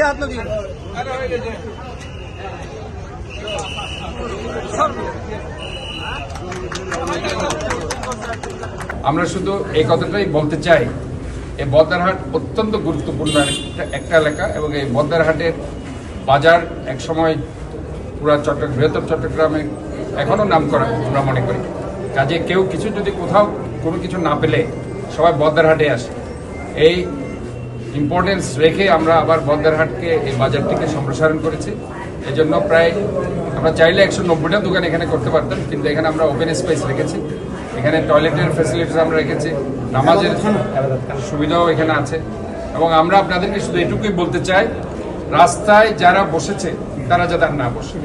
কে হাত দিয়ে আমরা শুধু এই কথাটাই বলতে চাই, এই বদ্দারহাট অত্যন্ত গুরুত্বপূর্ণ একটা এলাকা এবং এই বদ্দারহাটের বাজার একসময় পুরা বৃহত্তর চট্টগ্রামে এখনো নাম করা আমরা মনে করি। কাজে কেউ কিছু যদি কোথাও কোনো কিছু না পেলে সবাই বদ্দারহাটে আসে। এই ইম্পর্টেন্স রেখে আমরা আবার বদ্দারহাটকে এই বাজারটিকে সম্প্রসারণ করেছি। এই জন্য প্রায় আমরা চাইলে 190টা দোকান এখানে করতে পারতাম, কিন্তু এখানে আমরা ওপেন স্পেস রেখেছি। এখানে টয়লেটের ফ্যাসিলিটিস আমরা রেখেছি, নামাজের সুবিধাও এখানে আছে। এবং আমরা আপনাদেরকে শুধু এটুকুই বলতে চাই, রাস্তায় যারা বসেছে তারা যাতে আর না বসে।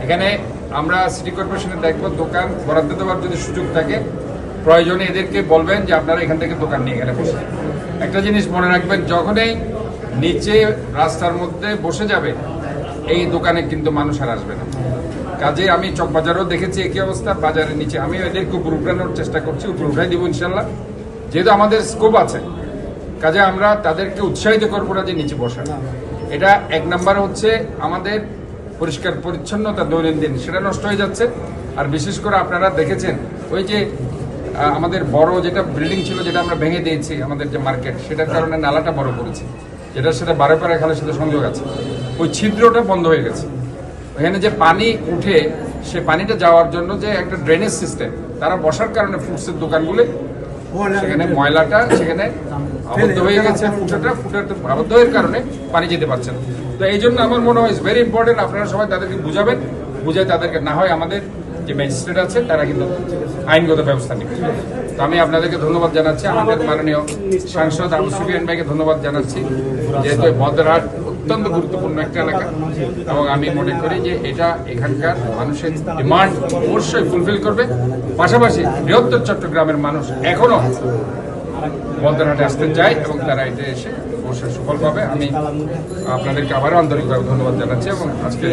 এখানে আমরা সিটি কর্পোরেশনের দেখব দোকান বরাদ্দ দেওয়ার যদি সুযোগ থাকে প্রয়োজনে এদেরকে বলবেন যে আপনারা এখান থেকে দোকান নিয়ে এখানে বসে। একটা জিনিস মনে রাখবেন, যখনই নিচে রাস্তার মধ্যে বসে যাবে এই দোকানে কিন্তু মানুষ আর আসবে না। কাজে আমি চকবাজারও দেখেছি একই অবস্থা, বাজারের নিচে আমি এদেরকে উপর উঠানোর চেষ্টা করছি, উপর উঠাই দিব ইনশাল্লাহ, যেহেতু আমাদের স্কোপ আছে। কাজে আমরা তাদেরকে উৎসাহিত করবো না যে নিচে বসা। এটা এক নাম্বার হচ্ছে আমাদের পরিষ্কার পরিচ্ছন্নতা দৈনন্দিন সেটা নষ্ট হয়ে যাচ্ছে। আর বিশেষ করে আপনারা দেখেছেন ওই যে আমাদের বড় যেটা বিল্ডিং ছিল যেটা আমরা ভেঙে দিয়েছি, আমাদের যে মার্কেট, সেটার কারণে নালাটা বড় করেছি, যেটার সাথে বারোপাড়া খালের সাথে সংযোগ আছে, ওই ছিদ্রটা বন্ধ হয়ে গেছে। ওখানে যে পানি উঠে সে পানিটা যাওয়ার জন্য যে একটা ড্রেনেজ সিস্টেম, তারা বসার কারণে ফুডসের দোকানগুলো সেখানে ময়লাটা সেখানে আবদ্ধ হয়ে গেছে, ফুটাটা আবদ্ধ হওয়ার কারণে পানি যেতে পারছে না। তো এই জন্য আমার মনে হয় ভেরি ইম্পর্টেন্ট, আপনারা সবাই তাদেরকে বুঝাবেন, বুঝাই তাদেরকে না হয় আমাদের যে ম্যাজিস্ট্রেট আছে তারা কিন্তু আইনগত ব্যবস্থা নেবে। তো আমি আপনাদেরকে ধন্যবাদ জানাচ্ছি, আমাদের মাননীয় সাংসদ আবু সুফিয়ান ভাইকে ধন্যবাদ জানাচ্ছি, যেহেতু বদ্দারহাট অত্যন্ত গুরুত্বপূর্ণ একটা এলাকা এবং আমি মনে করি যে এটা এখানকার মানুষের ডিমান্ড অবশ্যই ফুলফিল করবে। পাশাপাশি বৃহত্তর চট্টগ্রামের মানুষ এখনো বদ্দারহাটে আসতে চায় এবং তারা এটা এসে অবশ্যই সুফল পাবে। আমি আপনাদেরকে আবারও আন্তরিকভাবে ধন্যবাদ জানাচ্ছি এবং আজকে